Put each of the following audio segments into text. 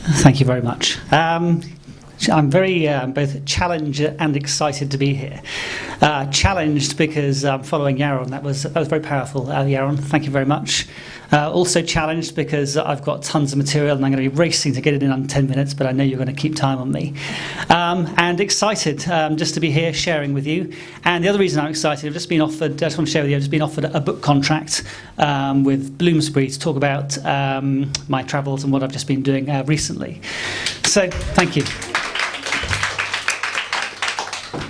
Thank you very much. I'm very both challenged and excited to be here. Challenged because I'm following Yaron. That was very powerful, Yaron. Thank you very much. Also challenged because I've got tons of material and I'm going to be racing to get it in under 10 minutes, but I know you're going to keep time on me. And excited just to be here sharing with you. And the other reason I'm excited, I just want to share with you, I've just been offered a book contract with Bloomsbury to talk about my travels and what I've just been doing recently. So thank you.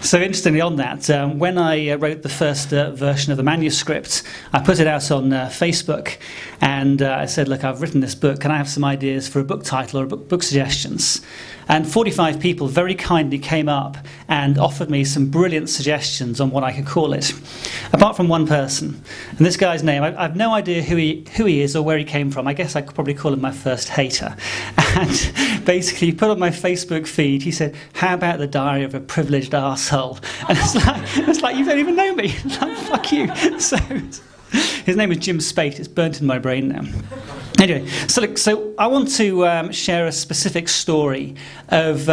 So interestingly on that, when I wrote the first version of the manuscript, I put it out on Facebook and I said, look, I've written this book, can I have some ideas for a book title or book suggestions? And 45 people very kindly came up and offered me some brilliant suggestions on what I could call it, apart from one person. And this guy's name, I've no idea who he is or where he came from. I guess I could probably call him my first hater. And basically, he put on my Facebook feed, he said, how about the diary of a privileged arsehole? And it's like you don't even know me. It's like, fuck you. So his name is Jim Spate. It's burnt in my brain now. Anyway, so I want to share a specific story of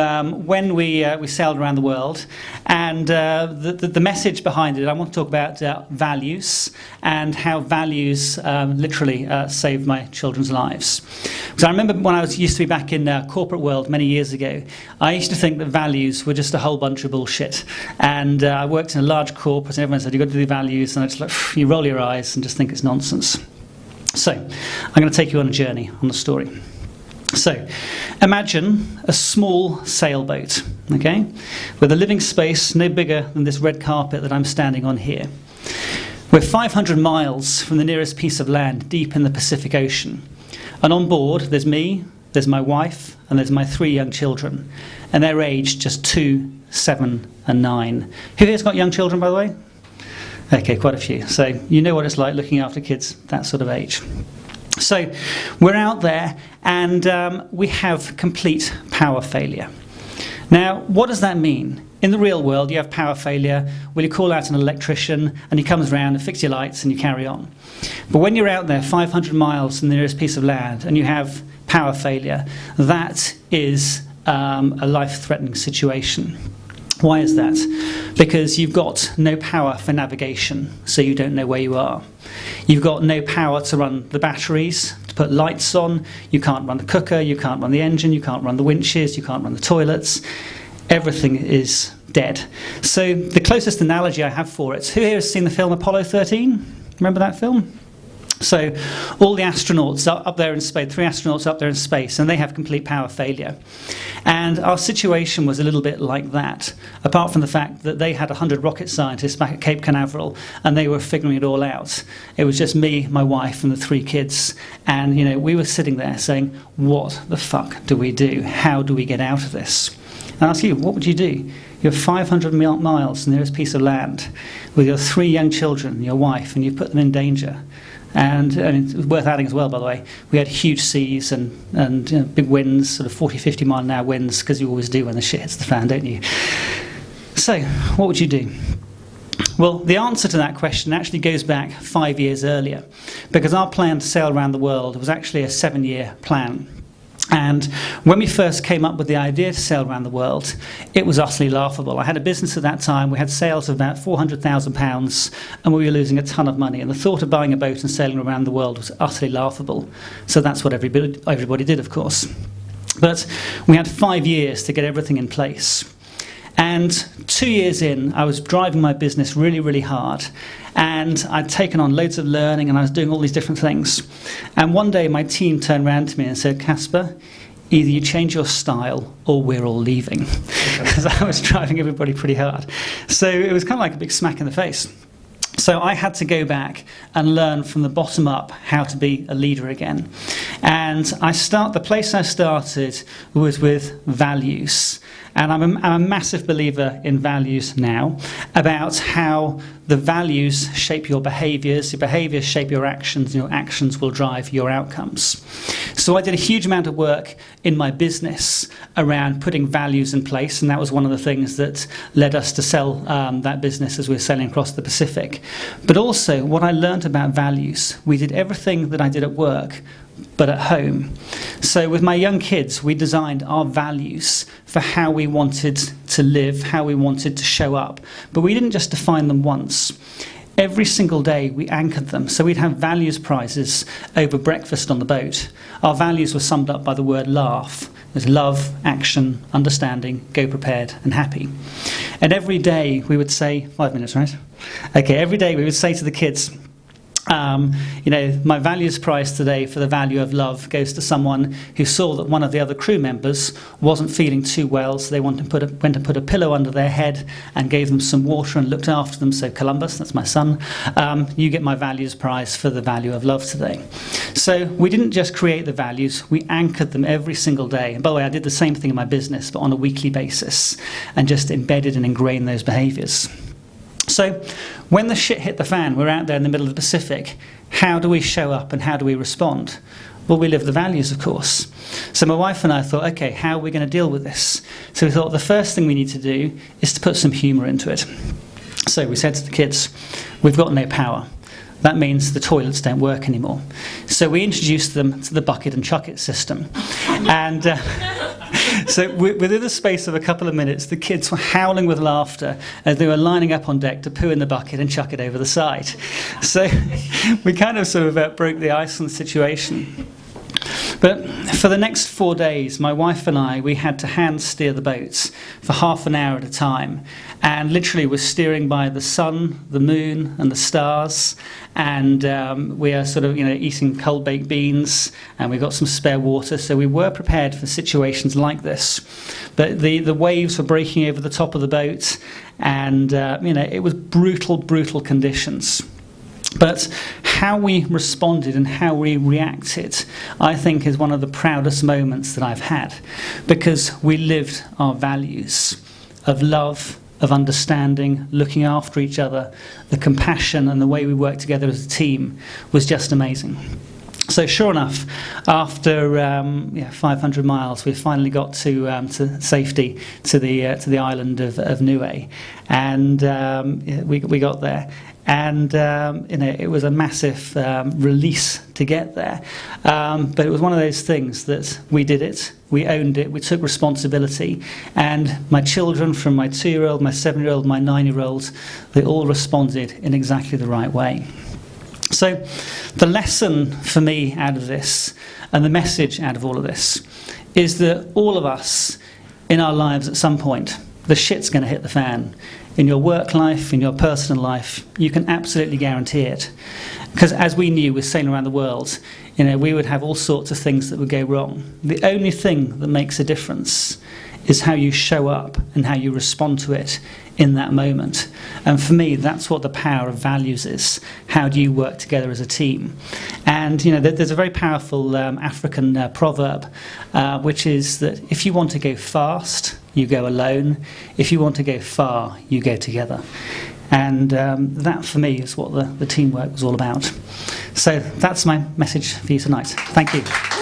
when we sailed around the world, and the message behind it. I want to talk about values and how values literally saved my children's lives. Because I remember when I used to be back in corporate world many years ago, I used to think that values were just a whole bunch of bullshit. And I worked in a large corporate, and everyone said, you've got to do values, and I just like, you roll your eyes and just think it's nonsense. So, I'm going to take you on a journey on the story. So, imagine a small sailboat, okay, with a living space no bigger than this red carpet that I'm standing on here. We're 500 miles from the nearest piece of land deep in the Pacific Ocean. And on board, there's me, there's my wife, and there's my 3 young children. And they're aged just 2, 7, and 9. Who here's got young children, by the way? Okay, quite a few. So you know what it's like looking after kids that sort of age. So we're out there and we have complete power failure. Now, what does that mean? In the real world, you have power failure. Well, you call out an electrician and he comes around and fixes your lights and you carry on. But when you're out there 500 miles from the nearest piece of land and you have power failure, that is a life-threatening situation. Why is that? Because you've got no power for navigation, so you don't know where you are. You've got no power to run the batteries, to put lights on. You can't run the cooker, you can't run the engine, you can't run the winches, you can't run the toilets. Everything is dead. So the closest analogy I have for it, who here has seen the film Apollo 13? Remember that film? So all the astronauts are up there in space, 3 astronauts up there in space, and they have complete power failure. And our situation was a little bit like that, apart from the fact that they had 100 rocket scientists back at Cape Canaveral, and they were figuring it all out. It was just me, my wife, and the 3 kids. And, you know, we were sitting there saying, what the fuck do we do? How do we get out of this? And I ask you, what would you do? You're 500 miles from the nearest piece of land with your 3 young children and your wife, and you put them in danger. And it's worth adding as well, by the way, we had huge seas and you know, big winds, sort of 40, 50 mile an hour winds, because you always do when the shit hits the fan, don't you? So, what would you do? Well, the answer to that question actually goes back 5 years earlier, because our plan to sail around the world was actually a 7-year plan. And when we first came up with the idea to sail around the world, it was utterly laughable. I had a business at that time. We had sales of about £400,000 and we were losing a ton of money. And the thought of buying a boat and sailing around the world was utterly laughable. So that's what everybody did, of course. But we had 5 years to get everything in place. And 2 years in, I was driving my business really, really hard. And I'd taken on loads of learning and I was doing all these different things. And one day my team turned around to me and said, Caspar, either you change your style or we're all leaving. Because I was driving everybody pretty hard. So it was kind of like a big smack in the face. So I had to go back and learn from the bottom up how to be a leader again. And the place I started was with values. And I'm a massive believer in values now, about how the values shape your behaviours shape your actions, and your actions will drive your outcomes. So I did a huge amount of work in my business around putting values in place, and that was one of the things that led us to sell that business as we were sailing across the Pacific. But also, what I learned about values, we did everything that I did at work but at home. So with my young kids, we designed our values for how we wanted to live, how we wanted to show up. But we didn't just define them once. Every single day we anchored them. So we'd have values prizes over breakfast on the boat. Our values were summed up by the word laugh. There's love, action, understanding, go prepared, and happy. And every day we would say, 5 minutes, right? Okay, every day we would say to the kids, my values prize today for the value of love goes to someone who saw that one of the other crew members wasn't feeling too well, so they went and put a pillow under their head and gave them some water and looked after them. So Columbus, that's my son, you get my values prize for the value of love today. So we didn't just create the values, we anchored them every single day. And by the way, I did the same thing in my business, but on a weekly basis, and just embedded and ingrained those behaviours. So when the shit hit the fan, we're out there in the middle of the Pacific, how do we show up and how do we respond? Well, we live the values, of course. So my wife and I thought, okay, how are we going to deal with this? So we thought the first thing we need to do is to put some humour into it. So we said to the kids, we've got no power. That means the toilets don't work anymore. So we introduced them to the bucket and chuck it system. And so within the space of a couple of minutes, the kids were howling with laughter as they were lining up on deck to poo in the bucket and chuck it over the side. So we kind of sort of broke the ice on the situation. But for the next 4 days, my wife and I, we had to hand steer the boats for half an hour at a time. And literally we're steering by the sun, the moon and the stars. And we are sort of, eating cold baked beans, and we got some spare water. So we were prepared for situations like this. But the waves were breaking over the top of the boat, and it was brutal conditions. But how we responded and how we reacted, I think, is one of the proudest moments that I've had, because we lived our values of love, of understanding, looking after each other. The compassion and the way we worked together as a team was just amazing. So sure enough, after 500 miles, we finally got to safety to the island of Niue, and we got there. And it was a massive release to get there, but it was one of those things that we did it, we owned it, we took responsibility, and my children, from my 2-year-old, my 7-year-old, my 9-year-old, they all responded in exactly the right way. So the lesson for me out of this, and the message out of all of this, is that all of us in our lives at some point, the shit's going to hit the fan. In your work life, in your personal life, you can absolutely guarantee it. Because as we knew with sailing around the world, we would have all sorts of things that would go wrong. The only thing that makes a difference is how you show up and how you respond to it in that moment. And for me, that's what the power of values is. How do you work together as a team? And there's a very powerful African proverb, which is that if you want to go fast, you go alone. If you want to go far, you go together. And that, for me, is what the teamwork was all about. So that's my message for you tonight. Thank you.